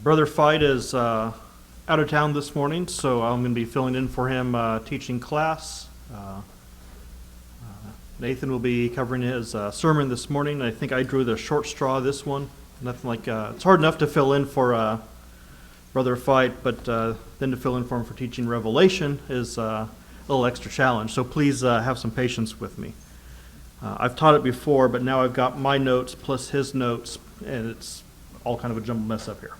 Brother Fight is out of town this morning, so I'm going to be filling in for him teaching class. Nathan will be covering his sermon this morning. I think I drew the short straw this one. Nothing like it's hard enough to fill in for Brother Fight, but then to fill in for him for teaching Revelation is a little extra challenge. So please have some patience with me. I've taught it before, but now I've got my notes plus his notes, and it's all kind of a jumbled mess up here.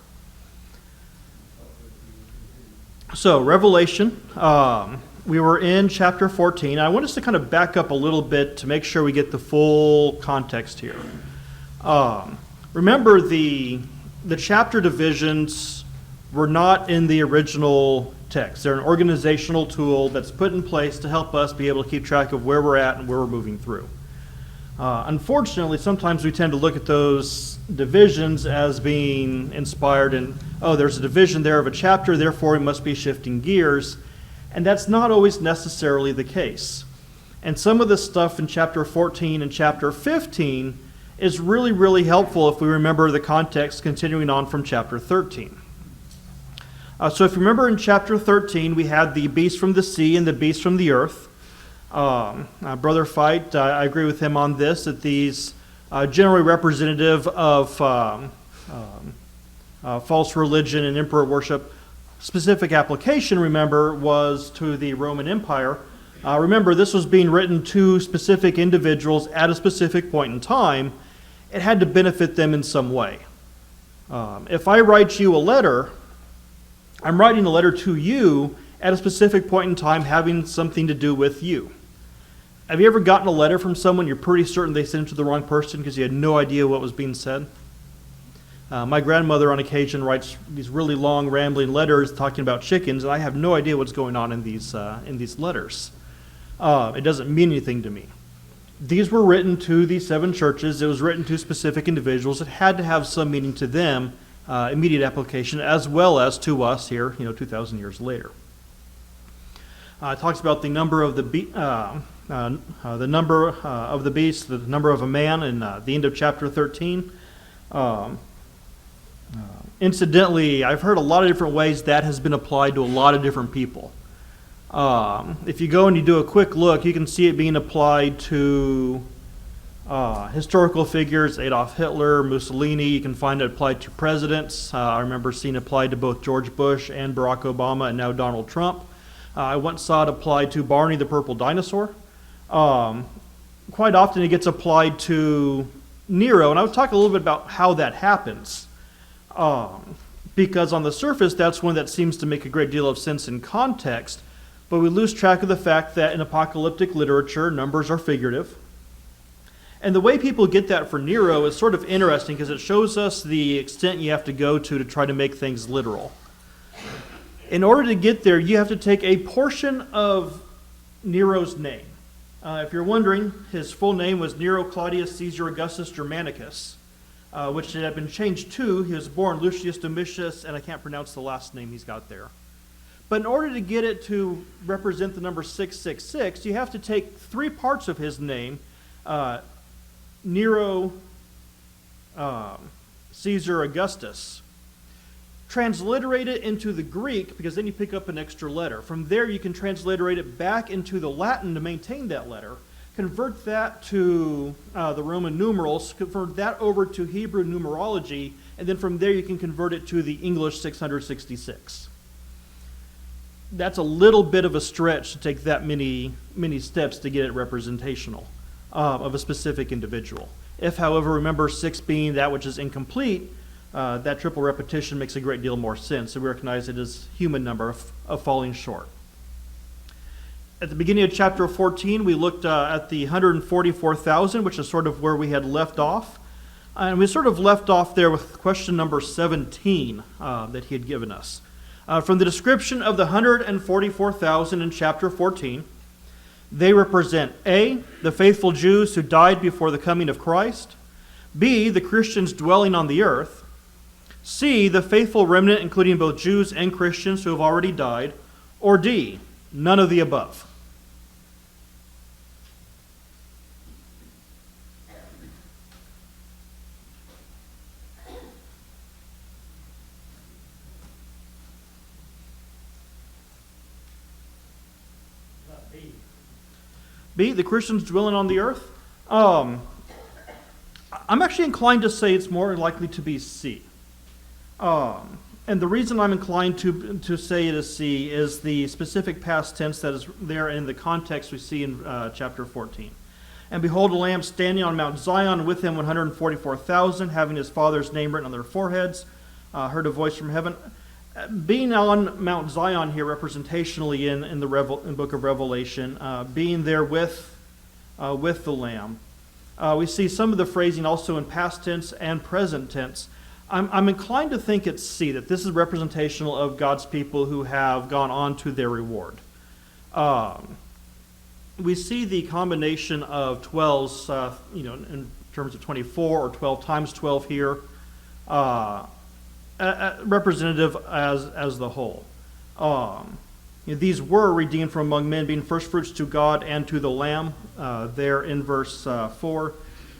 So, Revelation, we were in chapter 14. I want us to kind of back up a little bit to make sure we get the full context here. Remember, the chapter divisions were not in the original text. They're an organizational tool that's put in place to help us be able to keep track of where we're at and where we're moving through. Unfortunately, sometimes we tend to look at those divisions as being inspired in, oh, there's a division there of a chapter, therefore we must be shifting gears. And that's not always necessarily the case. And some of the stuff in chapter 14 and chapter 15 is really, really helpful if we remember the context continuing on from chapter 13. So if you remember in chapter 13, we had the beast from the sea and the beast from the earth. Brother Fight, I agree with him on this, that these generally representative of false religion and emperor worship. Specific application, remember, was to the Roman Empire. Remember, this was being written to specific individuals at a specific point in time. It had to benefit them in some way. If I write you a letter, I'm writing a letter to you at a specific point in time having something to do with you. Have you ever gotten a letter from someone you're pretty certain they sent it to the wrong person because you had no idea what was being said? My grandmother on occasion writes these really long, rambling letters talking about chickens, and I have no idea what's going on in these letters. It doesn't mean anything to me. These were written to the 7 churches. It was written to specific individuals. It had to have some meaning to them, immediate application, as well as to us here, 2,000 years later. It talks about the number of the beast, the number of a man, in the end of chapter 13. Incidentally, I've heard a lot of different ways that has been applied to a lot of different people. If you go and you do a quick look, you can see it being applied to historical figures, Adolf Hitler, Mussolini. You can find it applied to presidents. I remember seeing it applied to both George Bush and Barack Obama and now Donald Trump. I once saw it applied to Barney the Purple Dinosaur. Quite often it gets applied to Nero, and I would talk a little bit about how that happens. Because on the surface, that's one that seems to make a great deal of sense in context, but we lose track of the fact that in apocalyptic literature, numbers are figurative. And the way people get that for Nero is sort of interesting because it shows us the extent you have to go to try to make things literal. In order to get there, you have to take a portion of Nero's name. If you're wondering, his full name was Nero Claudius Caesar Augustus Germanicus, which had been changed to, he was born Lucius Domitius, and I can't pronounce the last name he's got there. But in order to get it to represent the number 666, you have to take 3 parts of his name, Nero Caesar Augustus, transliterate it into the Greek, because then you pick up an extra letter. From there, you can transliterate it back into the Latin to maintain that letter, convert that to the Roman numerals, convert that over to Hebrew numerology, and then from there you can convert it to the English 666. That's a little bit of a stretch to take that many steps to get it representational of a specific individual. If, however, remember 6 being that which is incomplete, that triple repetition makes a great deal more sense. So we recognize it as human number of falling short. At the beginning of chapter 14, we looked at the 144,000, which is sort of where we had left off. And we sort of left off there with question number 17 that he had given us. From the description of the 144,000 in chapter 14, they represent A, the faithful Jews who died before the coming of Christ, B, the Christians dwelling on the earth, C, the faithful remnant including both Jews and Christians who have already died, or D, none of the above. B, the Christians dwelling on the earth. I'm actually inclined to say it's more likely to be C. And the reason I'm inclined to say it is C is the specific past tense that is there in the context we see in chapter 14. And behold, a lamb standing on Mount Zion, with him 144,000, having his father's name written on their foreheads, heard a voice from heaven. Being on Mount Zion here representationally in the book of Revelation, being there with the Lamb. We see some of the phrasing also in past tense and present tense. I'm inclined to think it's C, that this is representational of God's people who have gone on to their reward. We see the combination of 12s, in terms of 24 or 12 times 12 here, representative as the whole. These were redeemed from among men, being firstfruits to God and to the Lamb, there in verse 4.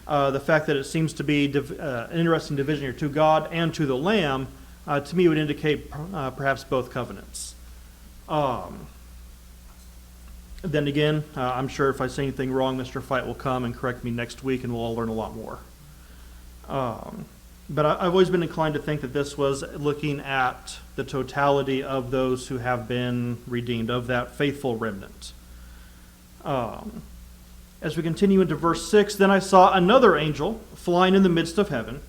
The fact that it seems to be an interesting division here, to God and to the Lamb, to me would indicate perhaps both covenants. Then again, I'm sure if I say anything wrong, Mr. Fight will come and correct me next week, and we'll all learn a lot more. But I've always been inclined to think that this was looking at the totality of those who have been redeemed, of that faithful remnant. As we continue into verse 6, then I saw another angel flying in the midst of heaven,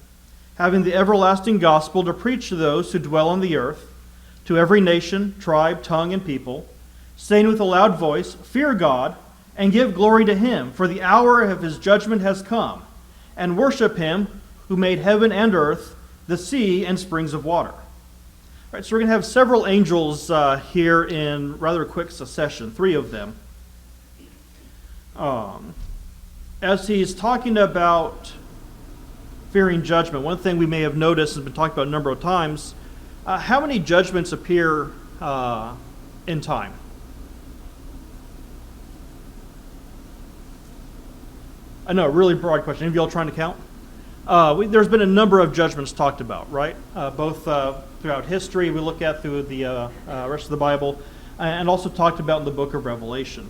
having the everlasting gospel to preach to those who dwell on the earth, to every nation, tribe, tongue, and people, saying with a loud voice, Fear God, and give glory to him, for the hour of his judgment has come, and worship him who made heaven and earth, the sea, and springs of water. All right, so we're going to have several angels here in rather quick succession, 3 of them. As he's talking about fearing judgment, one thing we may have noticed has been talked about a number of times, how many judgments appear in time? I know, a really broad question. Any of y'all trying to count? There's been a number of judgments talked about, right? Both throughout history, we look at through the rest of the Bible, and also talked about in the book of Revelation.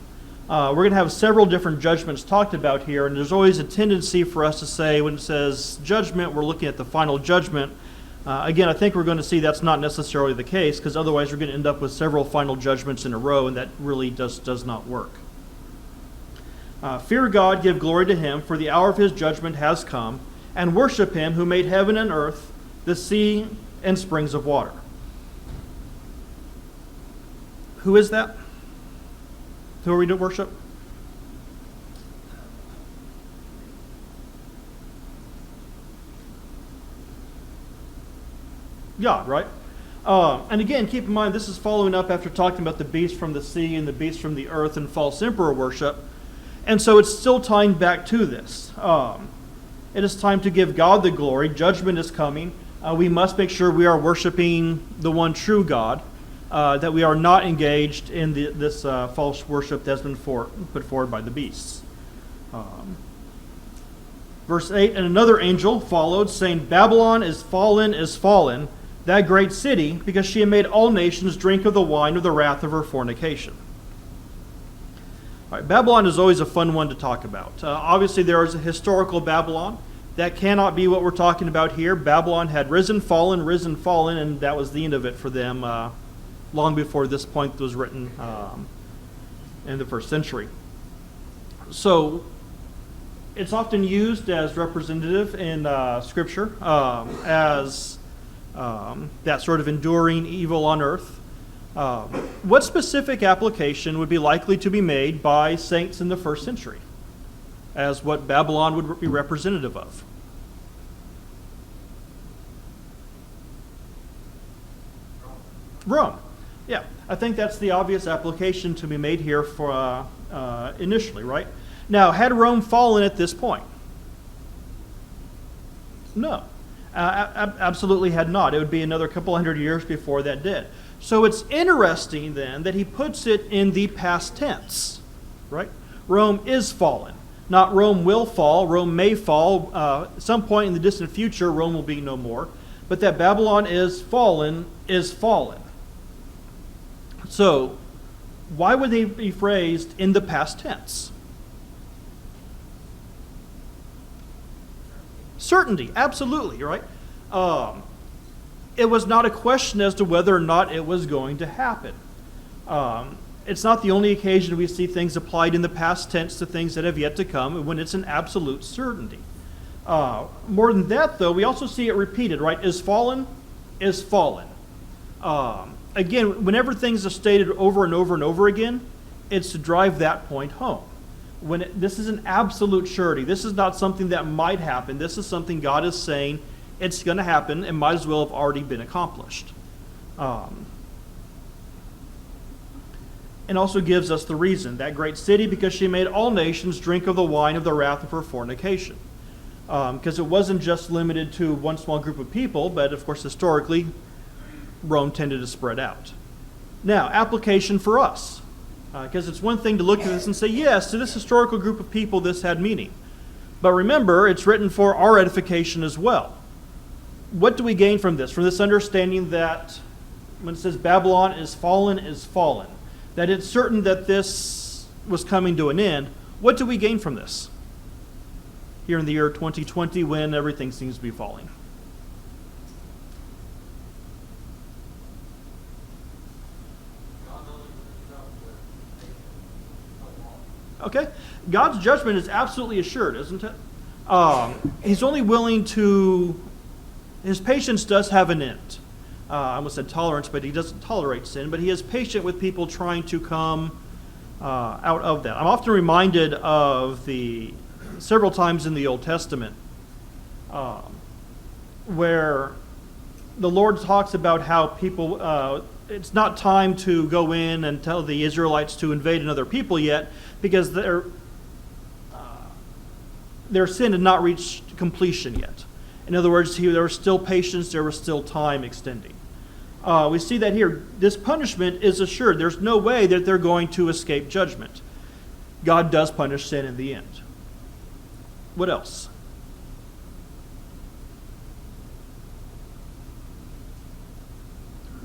We're going to have several different judgments talked about here, and there's always a tendency for us to say, when it says judgment, we're looking at the final judgment. Again, I think we're going to see that's not necessarily the case, because otherwise we're going to end up with several final judgments in a row, and that really does not work. Fear God, give glory to him, for the hour of his judgment has come, and worship him who made heaven and earth, the sea, and springs of water. Who is that? Who are we to worship? God, right? And again, keep in mind, this is following up after talking about the beast from the sea and the beast from the earth and false emperor worship. And so it's still tying back to this. It is time to give God the glory. Judgment is coming. We must make sure we are worshiping the one true God, that we are not engaged in this false worship that's been put forward by the beasts. Verse 8, and another angel followed, saying, Babylon is fallen, that great city, because she had made all nations drink of the wine of the wrath of her fornication. All right, Babylon is always a fun one to talk about. Obviously, there is a historical Babylon. That cannot be what we're talking about here. Babylon had risen, fallen, and that was the end of it for them long before this point was written in the first century. So it's often used as representative in Scripture as that sort of enduring evil on earth. What specific application would be likely to be made by saints in the first century as what Babylon would be representative of? Rome. Yeah, I think that's the obvious application to be made here for initially, right? Now, had Rome fallen at this point? No, absolutely had not. It would be another couple hundred years before that did. So it's interesting then that he puts it in the past tense, right? Rome is fallen. Not Rome will fall. Rome may fall. At some point in the distant future, Rome will be no more. But that Babylon is fallen is fallen. So why would they be phrased in the past tense? Certainty, absolutely, right? It was not a question as to whether or not it was going to happen. It's not the only occasion we see things applied in the past tense to things that have yet to come when it's an absolute certainty. More than that, though, we also see it repeated, right? Is fallen, is fallen. Again, whenever things are stated over and over and over again, it's to drive that point home. This is an absolute surety. This is not something that might happen. This is something God is saying it's going to happen and might as well have already been accomplished. And also gives us the reason, that great city, because she made all nations drink of the wine of the wrath of her fornication. Because it wasn't just limited to one small group of people, but of course historically, Rome tended to spread out. Now, application for us. Because it's one thing to look at this and say, yes, to this historical group of people this had meaning. But remember, it's written for our edification as well. What do we gain from this? From this understanding that when it says Babylon is fallen, that it's certain that this was coming to an end. What do we gain from this? Here in the year 2020 when everything seems to be falling. Okay, God's judgment is absolutely assured, isn't it? He's only willing to, his patience does have an end. I almost said tolerance, but he doesn't tolerate sin, but he is patient with people trying to come out of that. I'm often reminded of several times in the Old Testament where the Lord talks about how people, it's not time to go in and tell the Israelites to invade another people yet, because their sin had not reached completion yet. In other words, there was still patience, there was still time extending. We see that here. This punishment is assured. There's no way that they're going to escape judgment. God does punish sin in the end. What else?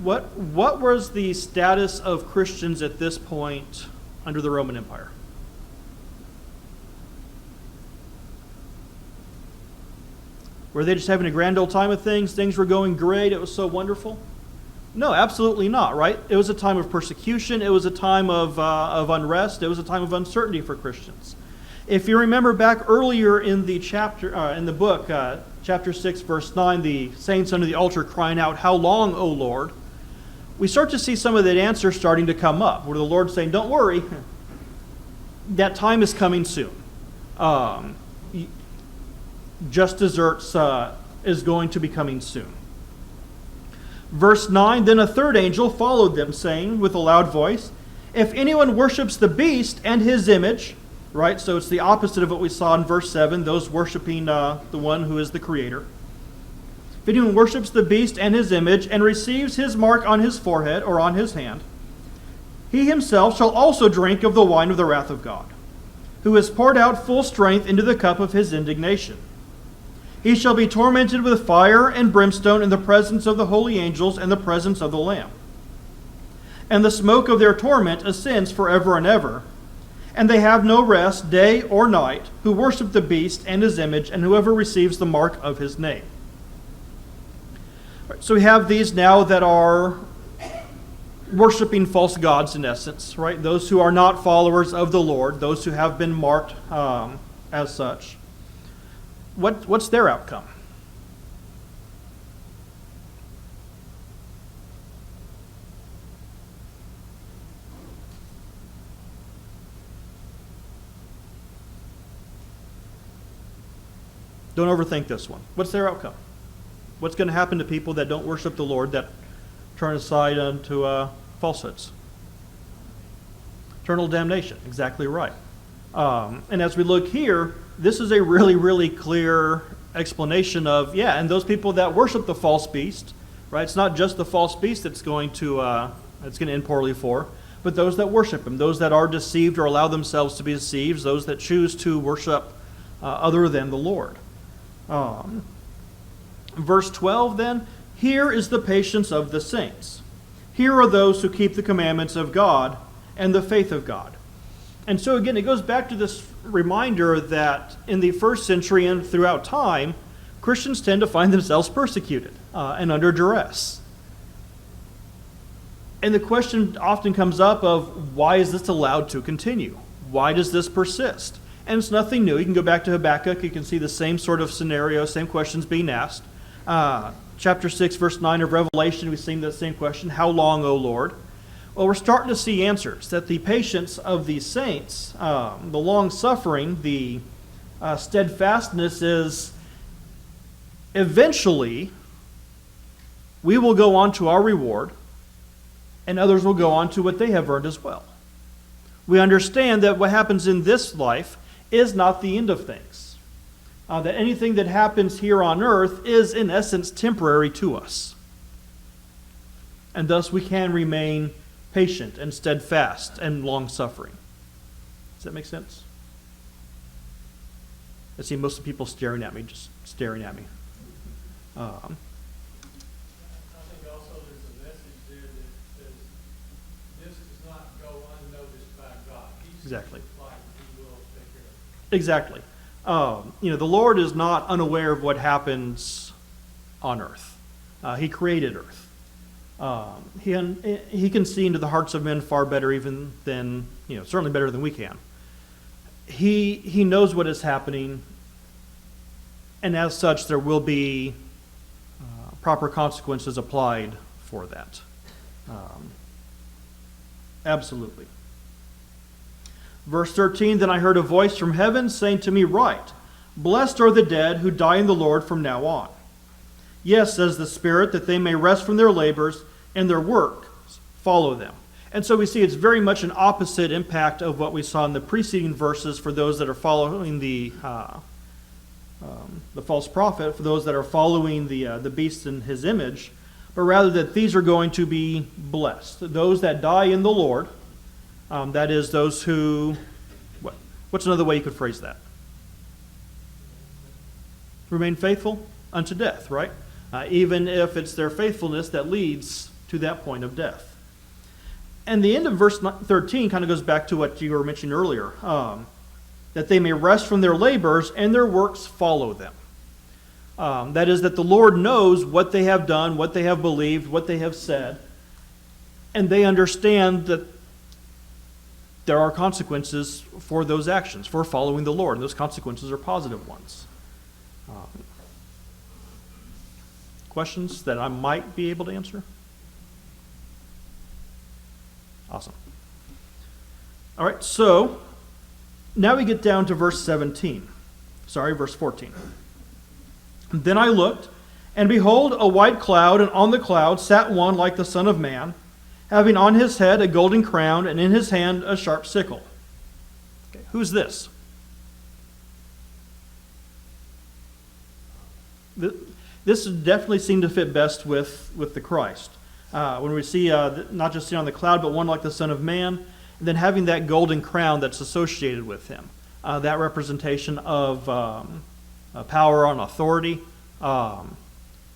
What was the status of Christians at this point under the Roman Empire? Were they just having a grand old time of things? Things were going great. It was so wonderful? No, absolutely not, right? It was a time of persecution. It was a time of unrest. It was a time of uncertainty for Christians. If you remember back earlier in the chapter, in the book, chapter 6, verse 9, the saints under the altar crying out, "How long, O Lord?" We start to see some of that answer starting to come up, where the Lord's saying, don't worry, that time is coming soon. Just desserts is going to be coming soon. Verse 9, then a third angel followed them, saying with a loud voice, if anyone worships the beast and his image, right, so it's the opposite of what we saw in verse 7, those worshiping the one who is the creator. If anyone worships the beast and his image and receives his mark on his forehead or on his hand, he himself shall also drink of the wine of the wrath of God, who has poured out full strength into the cup of his indignation. He shall be tormented with fire and brimstone in the presence of the holy angels and the presence of the Lamb. And the smoke of their torment ascends forever and ever. And they have no rest day or night, who worship the beast and his image, and whoever receives the mark of his name. So we have these now that are worshiping false gods in essence, right? Those who are not followers of the Lord, those who have been marked as such. What's their outcome? Don't overthink this one. What's their outcome? What's going to happen to people that don't worship the Lord, that turn aside unto falsehoods? Eternal damnation. Exactly right. And as we look here, this is a really, really clear explanation of, and those people that worship the false beast, right? It's not just the false beast that's going to end poorly for, but those that worship him, those that are deceived or allow themselves to be deceived, those that choose to worship other than the Lord. Verse 12 then, here is the patience of the saints. Here are those who keep the commandments of God and the faith of God. And so again, it goes back to this reminder that in the first century and throughout time, Christians tend to find themselves persecuted and under duress. And the question often comes up of, why is this allowed to continue? Why does this persist? And it's nothing new. You can go back to Habakkuk. You can see the same sort of scenario, same questions being asked. Chapter 6, verse 9 of Revelation, we've seen the same question, how long, O Lord? Well, we're starting to see answers, that the patience of these saints, the long-suffering, the steadfastness is eventually we will go on to our reward, and others will go on to what they have earned as well. We understand that what happens in this life is not the end of things. That anything that happens here on earth is, in essence, temporary to us. And thus we can remain patient and steadfast and long-suffering. Does that make sense? I see most of the people staring at me, just staring at me. I think also there's a message there that says this does not go unnoticed by God. Exactly. He will take care of it. Exactly. The Lord is not unaware of what happens on earth. He created earth. He can see into the hearts of men far better even than, certainly better than we can. He knows what is happening, and as such, there will be proper consequences applied for that. Absolutely. Verse 13, then I heard a voice from heaven saying to me, write, blessed are the dead who die in the Lord from now on. Yes, says the Spirit, that they may rest from their labors and their works follow them. And so we see it's very much an opposite impact of what we saw in the preceding verses for those that are following the false prophet, for those that are following the beast in his image, but rather that these are going to be blessed. Those that die in the Lord, that is those who, what's another way you could phrase that? Remain faithful unto death, right? Even if it's their faithfulness that leads to that point of death. And the end of verse 13 kind of goes back to what you were mentioning earlier, that they may rest from their labors and their works follow them. That is, that the Lord knows what they have done, what they have believed, what they have said, and they understand that there are consequences for those actions, for following the Lord, and those consequences are positive ones. Questions that I might be able to answer? Awesome. All right, so now we get down to verse 14. Then I looked, and behold, a white cloud, and on the cloud sat one like the Son of Man, having on his head a golden crown, and in his hand a sharp sickle. Okay, who's this? This definitely seemed to fit best with the Christ. When we see not just sitting on the cloud, but one like the Son of Man, and then having that golden crown that's associated with him. That representation of power and authority.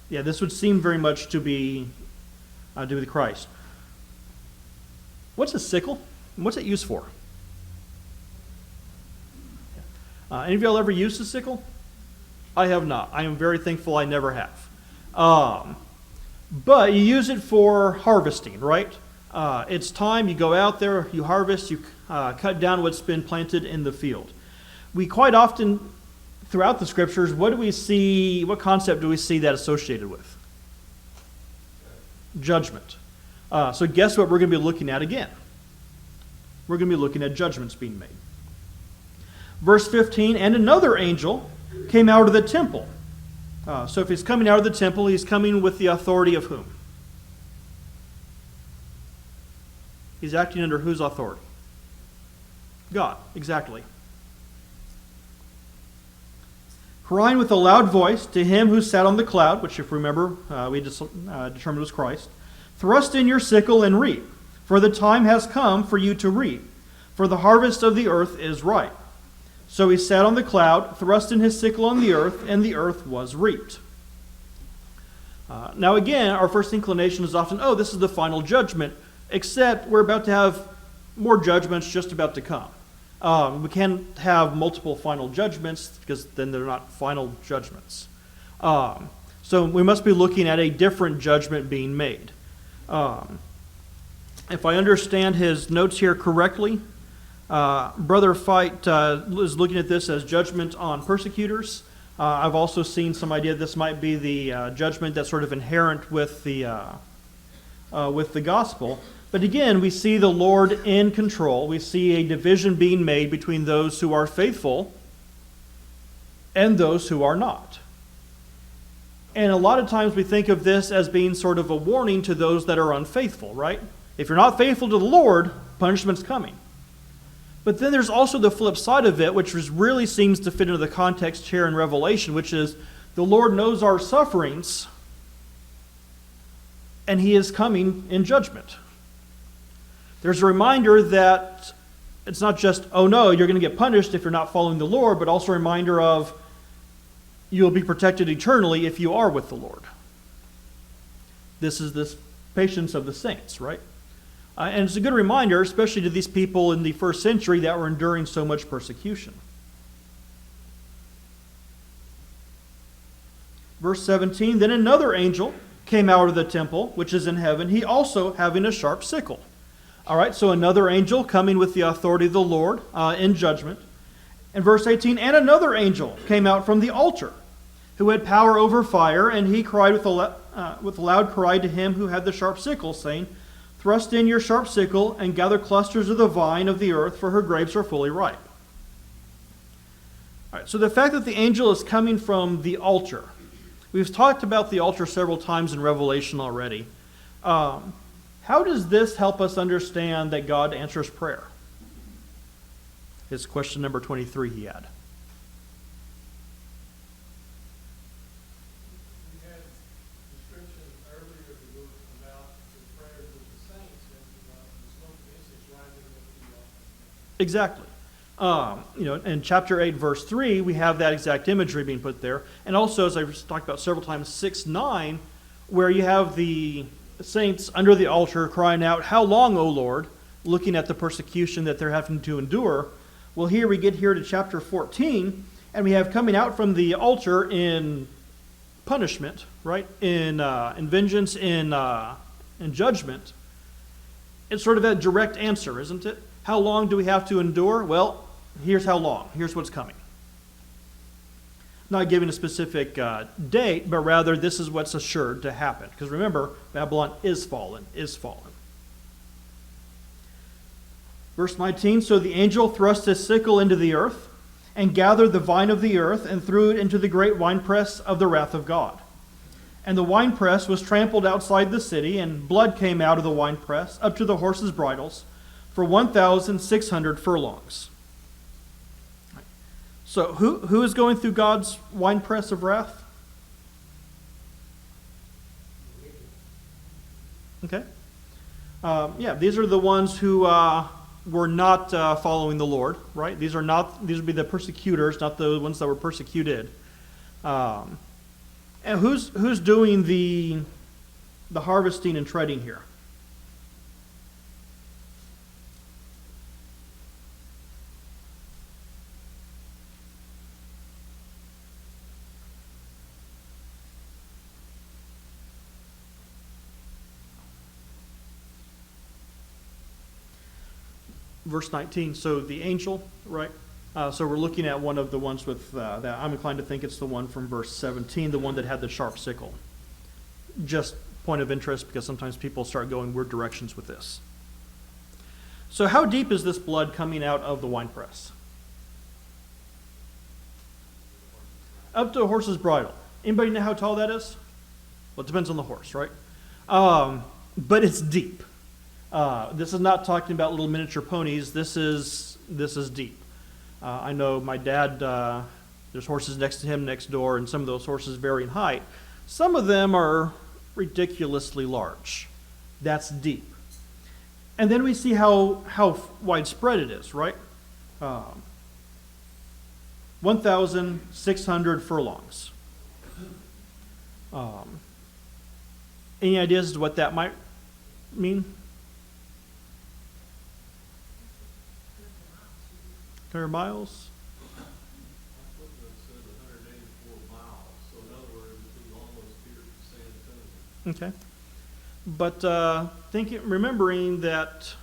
This would seem very much to be the Christ. What's a sickle? What's it used for? Any of y'all ever used a sickle? I have not. I am very thankful I never have. But you use it for harvesting, right? It's time, you go out there, you harvest, you cut down what's been planted in the field. We quite often, throughout the scriptures, what concept do we see that associated with? Judgment. So guess what we're going to be looking at again? We're going to be looking at judgments being made. Verse 15, and another angel came out of the temple. So if he's coming out of the temple, he's coming with the authority of whom? He's acting under whose authority? God, exactly. Crying with a loud voice to him who sat on the cloud, which if you remember, we determined was Christ, thrust in your sickle and reap, for the time has come for you to reap, for the harvest of the earth is ripe. So he sat on the cloud, thrust in his sickle on the earth, and the earth was reaped. Now again, our first inclination is often, this is the final judgment, except we're about to have more judgments just about to come. We can't have multiple final judgments because then they're not final judgments. So we must be looking at a different judgment being made. If I understand his notes here correctly, Brother Fight is looking at this as judgment on persecutors. I've also seen some idea this might be the judgment that's sort of inherent with the gospel. But again, we see the Lord in control. We see a division being made between those who are faithful and those who are not. And a lot of times we think of this as being sort of a warning to those that are unfaithful, right? If you're not faithful to the Lord, punishment's coming. But then there's also the flip side of it, which really seems to fit into the context here in Revelation, which is the Lord knows our sufferings, and He is coming in judgment. There's a reminder that it's not just, oh no, you're going to get punished if you're not following the Lord, but also a reminder of you'll be protected eternally if you are with the Lord. This is this patience of the saints, right? And it's a good reminder, especially to these people in the first century that were enduring so much persecution. Verse 17, then another angel came out of the temple, which is in heaven, he also having a sharp sickle. All right, so another angel coming with the authority of the Lord in judgment. And verse 18, and another angel came out from the altar, who had power over fire, and he cried with a loud cry to him who had the sharp sickle, saying, thrust in your sharp sickle and gather clusters of the vine of the earth, for her grapes are fully ripe. All right, so the fact that the angel is coming from the altar, we've talked about the altar several times in Revelation already. How does this help us understand that God answers prayer? His question number 23 he had. Exactly. In chapter 8, verse 3, we have that exact imagery being put there. And also, as I've talked about several times, 6:9, where you have the saints under the altar crying out, how long, O Lord, looking at the persecution that they're having to endure. Well, here we get here to chapter 14, and we have coming out from the altar in punishment, right? In vengeance, in judgment. It's sort of a direct answer, isn't it? How long do we have to endure? Well, here's how long. Here's what's coming. Not giving a specific date, but rather this is what's assured to happen. Because remember, Babylon is fallen, is fallen. Verse 19, so the angel thrust his sickle into the earth, and gathered the vine of the earth, and threw it into the great winepress of the wrath of God. And the winepress was trampled outside the city, and blood came out of the winepress up to the horses' bridles, for 1,600 furlongs. So who is going through God's winepress of wrath? Okay. These are the ones who were not following the Lord, right? These would be the persecutors, not the ones that were persecuted. And who's doing the harvesting and treading here? Verse 19, so the angel, right? So we're looking at one of the ones with that. I'm inclined to think it's the one from verse 17, the one that had the sharp sickle. Just point of interest, because sometimes people start going weird directions with this. So how deep is this blood coming out of the winepress? Up to a horse's bridle. Anybody know how tall that is? Well, it depends on the horse, right? But it's deep. This is not talking about little miniature ponies. This is deep. I know my dad, there's horses next to him next door, and some of those horses vary in height. Some of them are ridiculously large. That's deep. And then we see how widespread it is, right? 1,600 furlongs. Any ideas as to what that might mean? 100 miles? My footnote said 184 miles. So in other words, Okay. But remembering that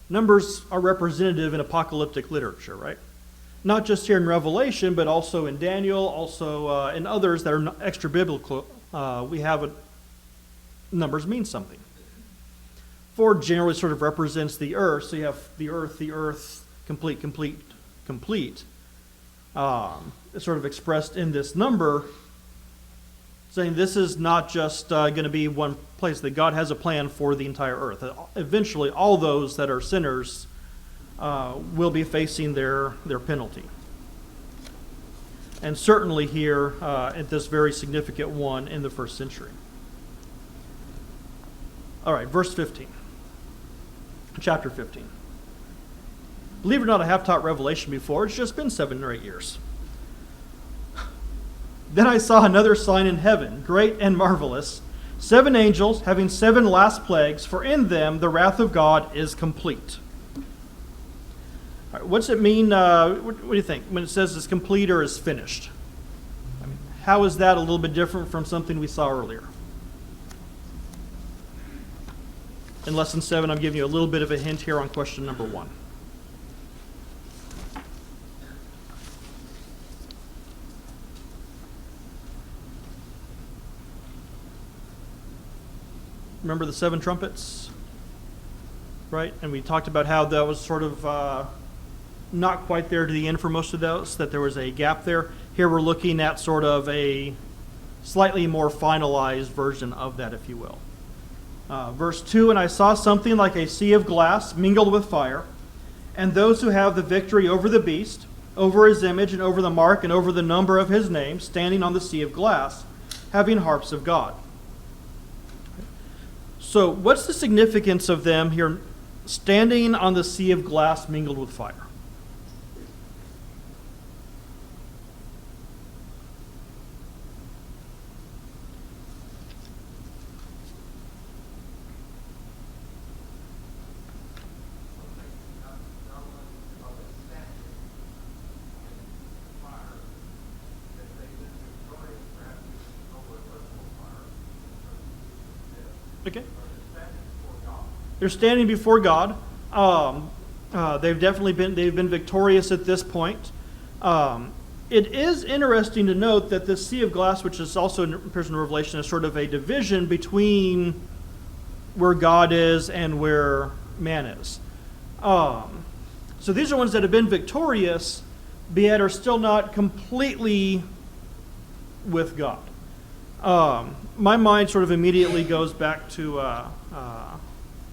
numbers are representative in apocalyptic literature, right? Not just here in Revelation, but also in Daniel, also in others that are extra biblical. We have numbers mean something. 4 generally sort of represents the earth, so you have the earth, complete. It's sort of expressed in this number, saying this is not just going to be one place, that God has a plan for the entire earth. Eventually, all those that are sinners will be facing their penalty. And certainly here, at this very significant one in the first century. All right, verse 15. Chapter 15. Believe it or not, I have taught Revelation before. It's just been 7 or 8 years. Then I saw another sign in heaven, great and marvelous, 7 angels having 7 last plagues, for in them the wrath of God is complete. All right, what's it mean? What do you think when it says it's complete or is finished? I mean, how is that a little bit different from something we saw earlier? In lesson 7, I'm giving you a little bit of a hint here on question number 1. Remember the 7 trumpets? Right? And we talked about how that was sort of not quite there to the end for most of those, that there was a gap there. Here we're looking at sort of a slightly more finalized version of that, if you will. Verse 2, and I saw something like a sea of glass mingled with fire, and those who have the victory over the beast, over his image, and over the mark, and over the number of his name, standing on the sea of glass, having harps of God. So what's the significance of them here standing on the sea of glass mingled with fire? Okay. They're standing before God. They've been victorious at this point. It is interesting to note that this sea of glass, which is also appears in Revelation, is sort of a division between where God is and where man is. So these are ones that have been victorious, but yet are still not completely with God. My mind sort of immediately goes back to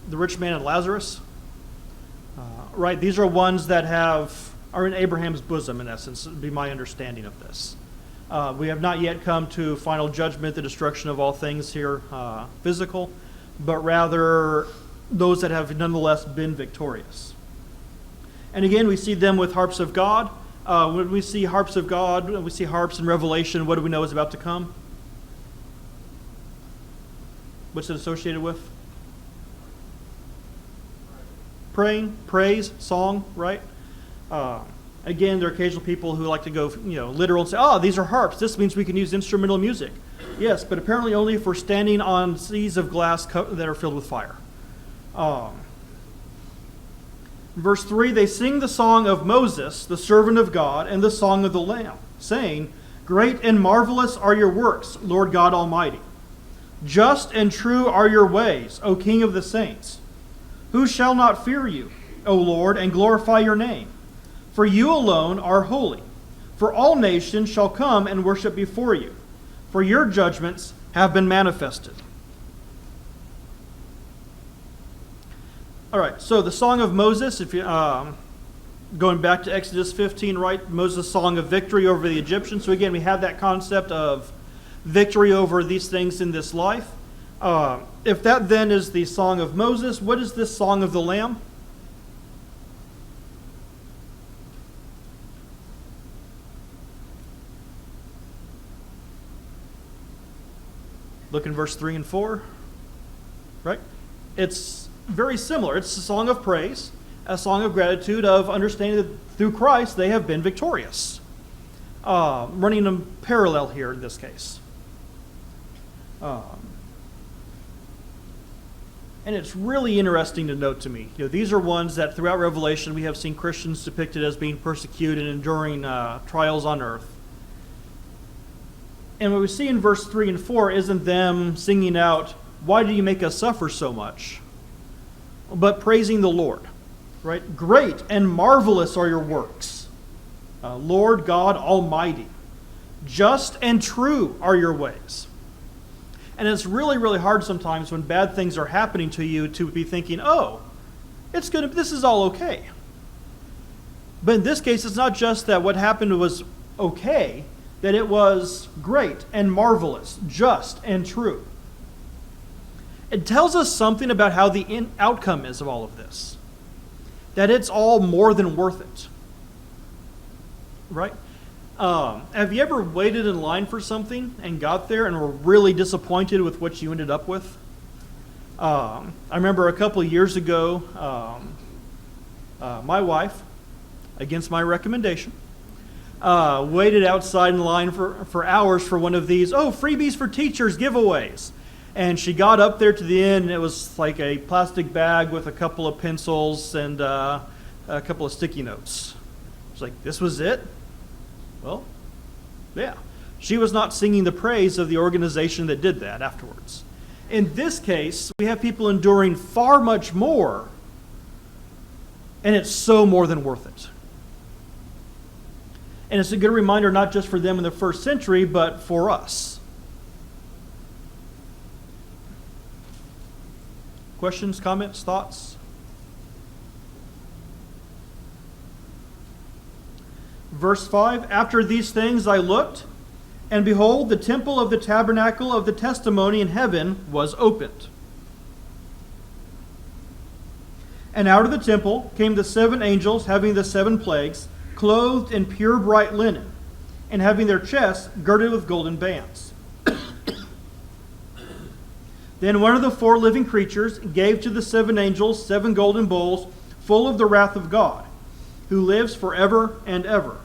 the rich man and Lazarus. Right, these are ones that are in Abraham's bosom, in essence, would be my understanding of this. We have not yet come to final judgment, the destruction of all things here physical, but rather those that have nonetheless been victorious. And again, we see them with harps of God. When we see harps of God, when we see harps in Revelation, what do we know is about to come? What's it associated with? Praying, praise, song, right? Again, there are occasional people who like to go, literal and say, "Oh, these are harps. This means we can use instrumental music." Yes, but apparently only if we're standing on seas of glass that are filled with fire. Verse 3, they sing the song of Moses, the servant of God, and the song of the Lamb, saying, "Great and marvelous are your works, Lord God Almighty. Just and true are your ways, O King of the saints. Who shall not fear you, O Lord, and glorify your name? For you alone are holy. For all nations shall come and worship before you, for your judgments have been manifested." All right, so the Song of Moses, if you going back to Exodus 15, right? Moses' song of victory over the Egyptians. So again, we have that concept of victory over these things in this life. If that then is the Song of Moses, what is this Song of the Lamb? Look in verse 3 and 4, right? It's very similar. It's a song of praise, a song of gratitude, of understanding that through Christ they have been victorious. Running in parallel here in this case. And it's really interesting to note to me. These are ones that throughout Revelation we have seen Christians depicted as being persecuted and enduring trials on earth. And what we see in verse 3 and 4 isn't them singing out, "Why do you make us suffer so much?" but praising the Lord. Right? "Great and marvelous are your works, Lord God Almighty. Just and true are your ways." And it's really, really hard sometimes when bad things are happening to you to be thinking, "Oh, this is all okay." But in this case, it's not just that what happened was okay, that it was great and marvelous, just and true. It tells us something about how the outcome is of all of this. That it's all more than worth it. Right? Have you ever waited in line for something and got there and were really disappointed with what you ended up with? I remember a couple of years ago, my wife, against my recommendation, waited outside in line for hours for one of these, freebies for teachers giveaways. And she got up there to the end, and it was like a plastic bag with a couple of pencils and a couple of sticky notes. It's like, this was it? Well, yeah. She was not singing the praise of the organization that did that afterwards. In this case, we have people enduring far much more, and it's so more than worth it. And it's a good reminder not just for them in the first century, but for us. Questions, comments, thoughts? Verse 5, "After these things I looked, and behold, the temple of the tabernacle of the testimony in heaven was opened. And out of the temple came the 7 angels having the 7 plagues, clothed in pure bright linen, and having their chests girded with golden bands. Then one of the 4 living creatures gave to the 7 angels 7 golden bowls full of the wrath of God, who lives forever and ever.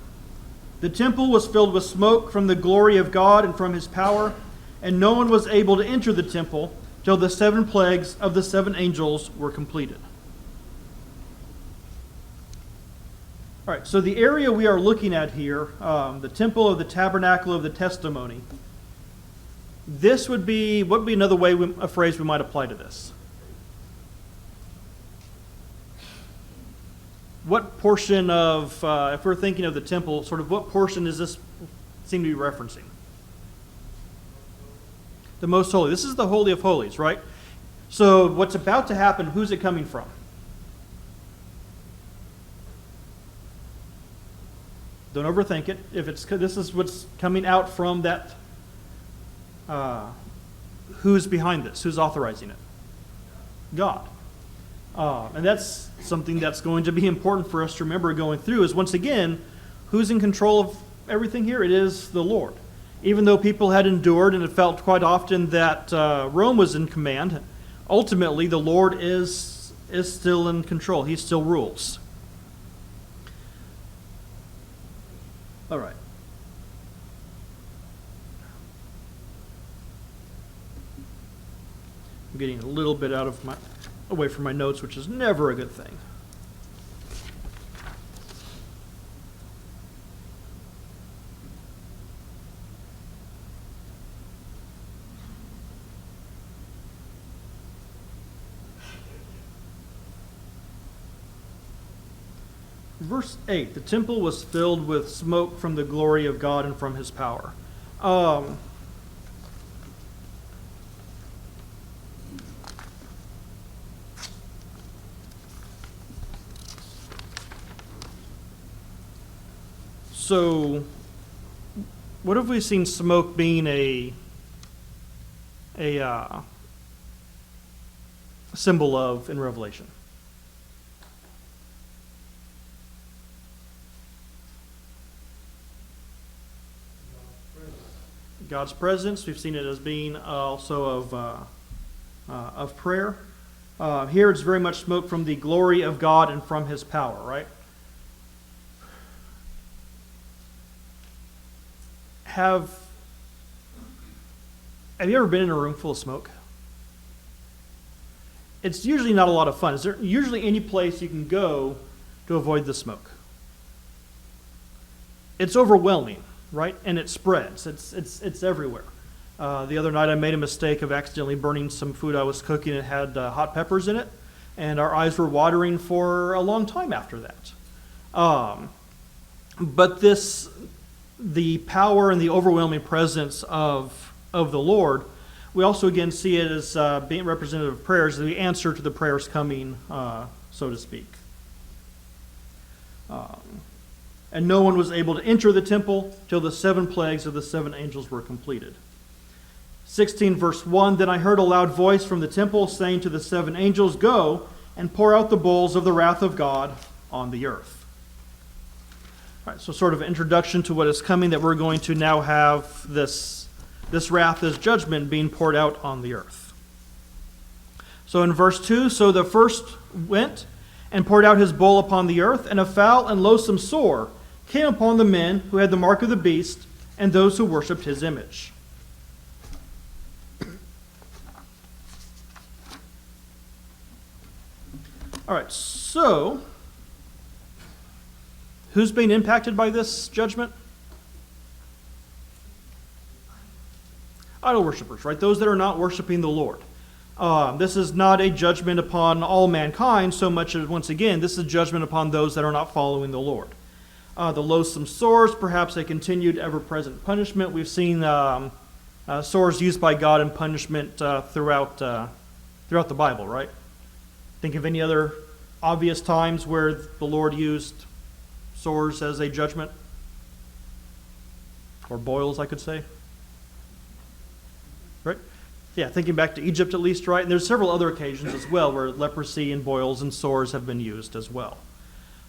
The temple was filled with smoke from the glory of God and from his power, and no one was able to enter the temple till the 7 plagues of the 7 angels were completed." All right, so the area we are looking at here, the temple of the tabernacle of the testimony, this would be another way, a phrase we might apply to this. What portion of, if we're thinking of the temple, sort of what portion does this seem to be referencing? The most holy. This is the Holy of Holies, right? So what's about to happen, who's it coming from? Don't overthink it. This is what's coming out from that, who's behind this? Who's authorizing it? God. And that's something that's going to be important for us to remember going through is, once again, who's in control of everything here? It is the Lord. Even though people had endured and it felt quite often that Rome was in command, ultimately the Lord is still in control. He still rules. All right. I'm getting a little bit away from my notes, which is never a good thing. Verse 8, the temple was filled with smoke from the glory of God and from his power. So, what have we seen smoke being a symbol of in Revelation? God's presence. We've seen it as being also of prayer. Here it's very much smoke from the glory of God and from his power, right? Have you ever been in a room full of smoke? it's usually not a lot of fun. Is there usually any place you can go to avoid the smoke? It's overwhelming, right? And it spreads. It's everywhere. The other night I made a mistake of accidentally burning some food I was cooking. It had hot peppers in it, and our eyes were watering for a long time after that. But the power and the overwhelming presence of the Lord, we also again see it as being representative of prayers, the answer to the prayers coming, so to speak. And no one was able to enter the temple till the 7 plagues of the 7 angels were completed. 16 verse 1, Then I heard a loud voice from the temple saying to the 7 angels, Go and pour out the bowls of the wrath of God on the earth. All right, so sort of an introduction to what is coming, that we're going to now have this wrath, this judgment being poured out on the earth. So in verse 2, So the first went and poured out his bowl upon the earth, and a foul and loathsome sore came upon the men who had the mark of the beast and those who worshipped his image. All right, so who's being impacted by this judgment? Idol worshipers, right? Those that are not worshiping the Lord. This is not a judgment upon all mankind so much as, once again, this is a judgment upon those that are not following the Lord. The loathsome sores, perhaps a continued ever-present punishment. We've seen sores used by God in punishment throughout the Bible, right? Think of any other obvious times where the Lord used sores as a judgment? Or boils, I could say. Right? Yeah, thinking back to Egypt at least, right? And there's several other occasions as well where leprosy and boils and sores have been used as well.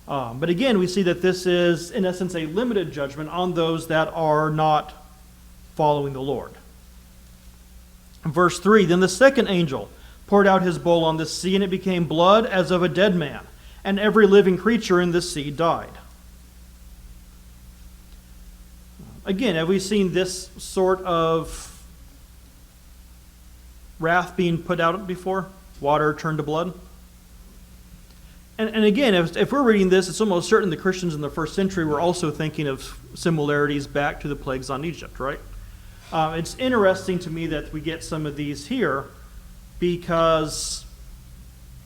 But again, we see that this is, in essence, a limited judgment on those that are not following the Lord. Verse 3, Then the second angel poured out his bowl on the sea, and it became blood as of a dead man, and every living creature in the sea died. Again, have we seen this sort of wrath being put out before? Water turned to blood? And again, if we're reading this, it's almost certain the Christians in the first century were also thinking of similarities back to the plagues on Egypt, right? It's interesting to me that we get some of these here because,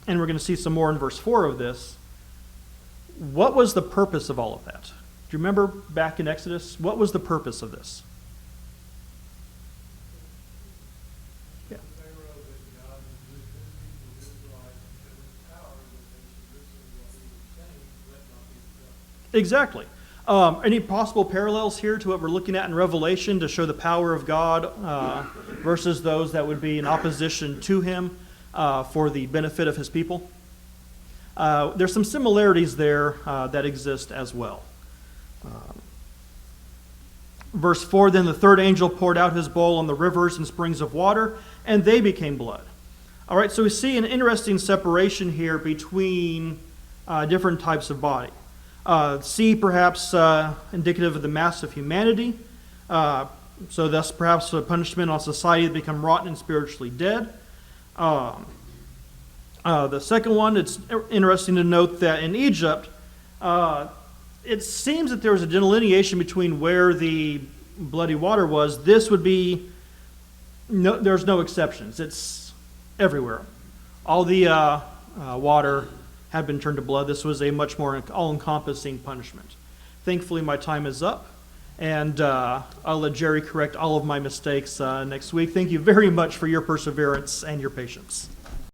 and we're going to see some more in verse 4 of this, what was the purpose of all of that? Do you remember back in Exodus? What was the purpose of this? Yeah. Exactly. Any possible parallels here to what we're looking at in Revelation to show the power of God versus those that would be in opposition to him for the benefit of his people? There's some similarities there that exist as well. Verse 4, Then the third angel poured out his bowl on the rivers and springs of water, and they became blood. All right, so we see an interesting separation here between different types of body. Sea, perhaps indicative of the mass of humanity. So thus perhaps a punishment on society that become rotten and spiritually dead. The second one, it's interesting to note that in Egypt, it seems that there was a delineation between where the bloody water was. This would be, there's no exceptions. It's everywhere. All the water had been turned to blood. This was a much more all-encompassing punishment. Thankfully, my time is up, and I'll let Jerry correct all of my mistakes next week. Thank you very much for your perseverance and your patience.